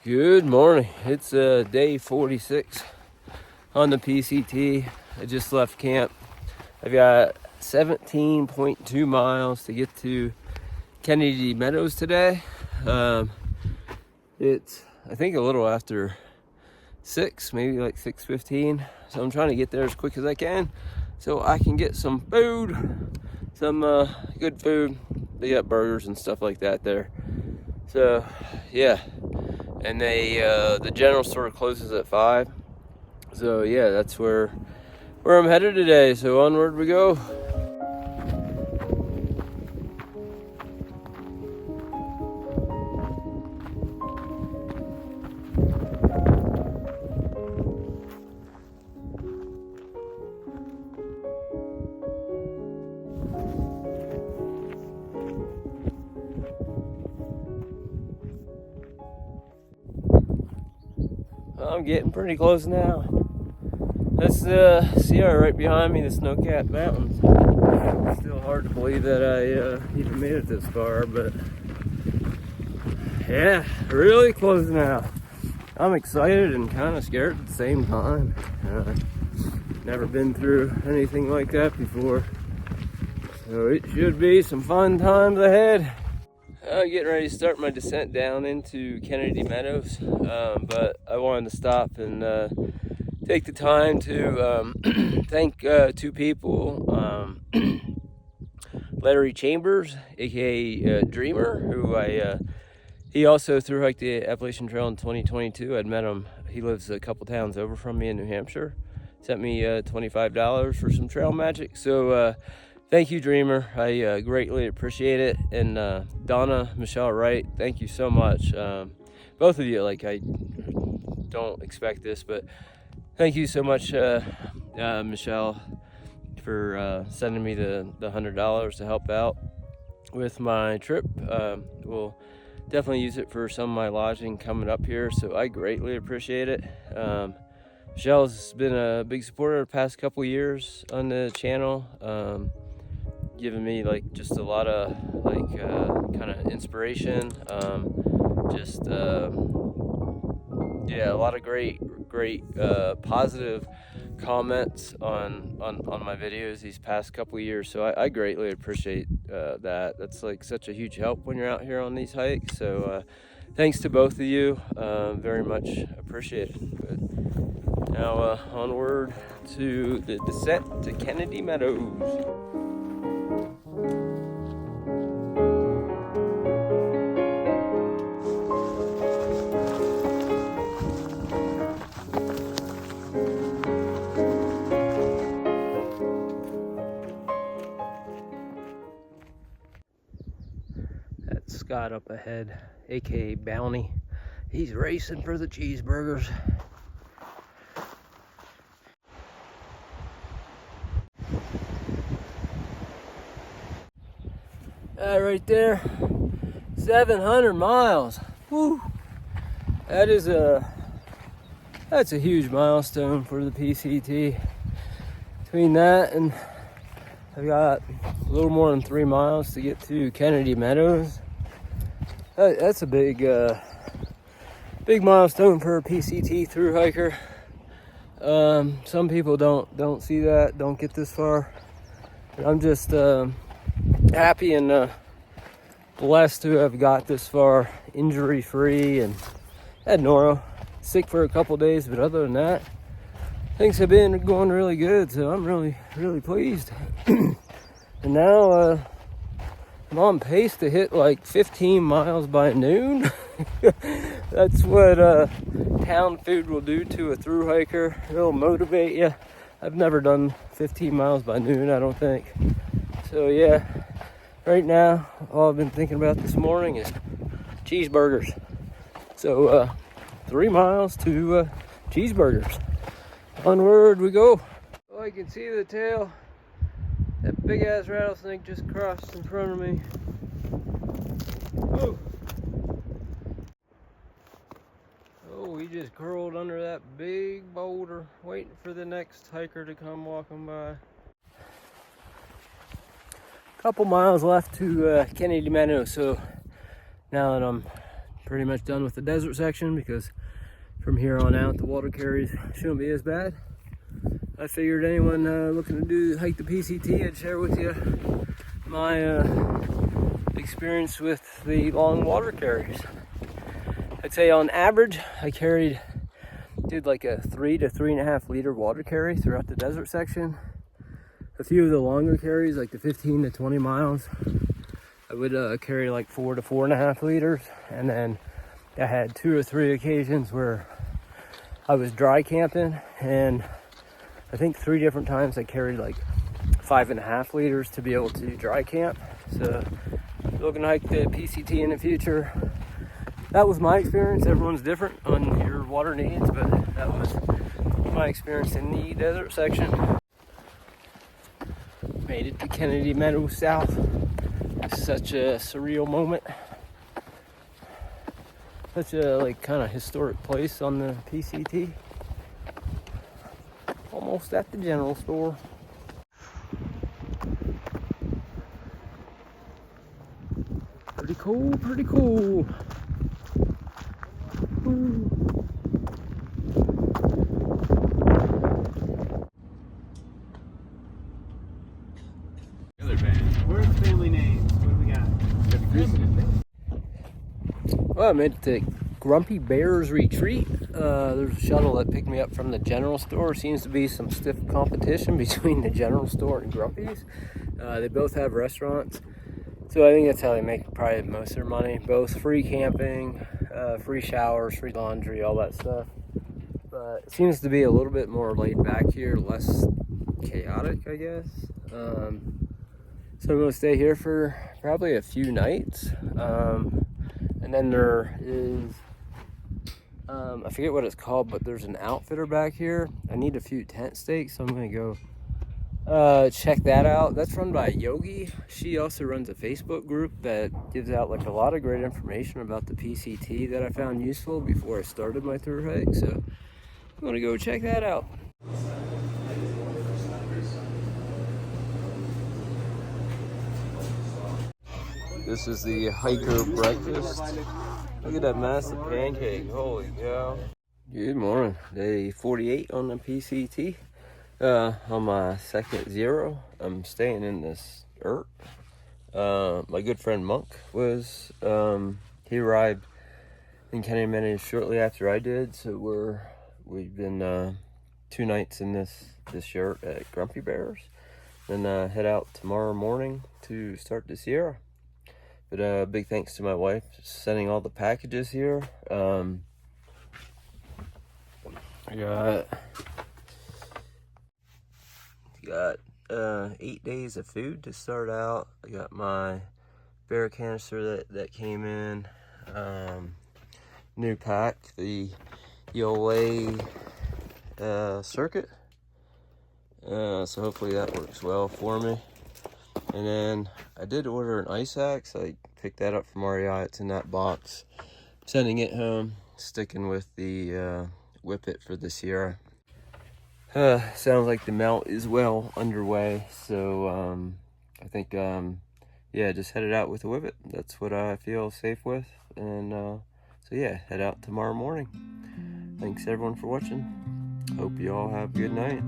Good morning. It's day 46 on the PCT. I just left camp. I've got 17.2 miles to get to Kennedy Meadows today. It's I think a little after 6, maybe like 6:15. So I'm trying to get there as quick as I can so I can get some food, some good food. They got burgers and stuff like that there. So yeah. And the general store closes at 5. So yeah, that's where I'm headed today. So onward we go. I'm getting pretty close now. That's the Sierra right behind me, the snow-capped mountains. It's still hard to believe that I even made it this far, but yeah, really close now. I'm excited and kind of scared at the same time. Never been through anything like that before, so it should be some fun times ahead. Getting ready to start my descent down into Kennedy Meadows, but I wanted to stop and take the time to thank 2 people. Larry Chambers, aka Dreamer, who he also thru hiked the Appalachian Trail in 2022. I'd met him. He lives a couple towns over from me in New Hampshire. Sent me $25 for some trail magic. So thank you, Dreamer. I greatly appreciate it. And Donna, Michelle Wright, thank you so much. Both of you, like, I don't expect this, but thank you so much, Michelle, for sending me the $100 to help out with my trip. We'll definitely use it for some of my lodging coming up here, so I greatly appreciate it. Michelle's been a big supporter the past couple years on the channel, giving me like just a lot of like kind of inspiration, yeah, a lot of great positive comments on my videos these past couple years. So I greatly appreciate that. That's like such a huge help when you're out here on these hikes. So thanks to both of you, very much appreciated. But now onward to the descent to Kennedy Meadows. That's Scott up ahead, aka Bounty. He's racing for the cheeseburgers. Right there, 700 miles. Woo! That's a huge milestone for the PCT. Between that and I've got a little more than 3 miles to get to Kennedy Meadows. That's a big milestone for a PCT thru hiker. Some people don't see that, don't get this far. I'm just happy and blessed to have got this far injury free, and had Nora sick for a couple days, but other than that, things have been going really good, so I'm really pleased. And now I'm on pace to hit like 15 miles by noon. That's what town food will do to a thru hiker. It'll motivate you. I've never done 15 miles by noon, I don't think. So yeah, right now all I've been thinking about this morning is cheeseburgers. So 3 miles to cheeseburgers. Onward we go. Oh, I can see the tail. That big ass rattlesnake just crossed in front of me. Oh, he just curled under that big boulder, waiting for the next hiker to come walking by. Couple miles left to Kennedy Meadows, so now that I'm pretty much done with the desert section, because from here on out the water carries shouldn't be as bad. I figured anyone looking to hike the PCT, I'd share with you my experience with the long water carries. I'd say on average I did like a 3 to 3.5 liter water carry throughout the desert section. A few of the longer carries, like the 15 to 20 miles, I would carry like 4 to 4.5 liters. And then I had 2 or 3 occasions where I was dry camping, and I think 3 different times I carried like 5.5 liters to be able to dry camp. So if you're looking to hike the PCT in the future, that was my experience. Everyone's different on your water needs, but that was my experience in the desert section. Made it to Kennedy Meadows South. Such a surreal moment. Such a like kind of historic place on the PCT. Almost at the general store. Pretty cool, pretty cool. Ooh. Where's the family names? What do we got? Well, I made it to Grumpy Bear's Retreat. There's a shuttle that picked me up from the general store. Seems to be some stiff competition between the general store and Grumpy's. They both have restaurants, so I think that's how they make probably most of their money. Both free camping, free showers, free laundry, all that stuff. But it seems to be a little bit more laid back here, less chaotic, I guess. So I'm going to stay here for probably a few nights. And then there is, I forget what it's called, but there's an outfitter back here. I need a few tent stakes, so I'm going to go check that out. That's run by Yogi. She also runs a Facebook group that gives out like a lot of great information about the PCT that I found useful before I started my through hike. So I'm going to go check that out. This is the hiker breakfast. Look at that massive pancake. Holy cow. Good morning. Day 48 on the PCT. On my second zero, I'm staying in this yurt. My good friend Monk was, he arrived in Kennedy Meadows shortly after I did. So we've been 2 nights in this yurt at Grumpy Bears. Then head out tomorrow morning to start the Sierra. But big thanks to my wife for sending all the packages here. I got 8 days of food to start out. I got my bear canister that came in. New pack, the Yola circuit. So hopefully that works well for me. And then I did order an ice axe. I picked that up from REI. It's in that box. Sending it home. Sticking with the whippet for the Sierra. Sounds like the mount is well underway. So I think, yeah, just headed out with the whippet. That's what I feel safe with. And so yeah, head out tomorrow morning. Thanks everyone for watching. Hope you all have a good night.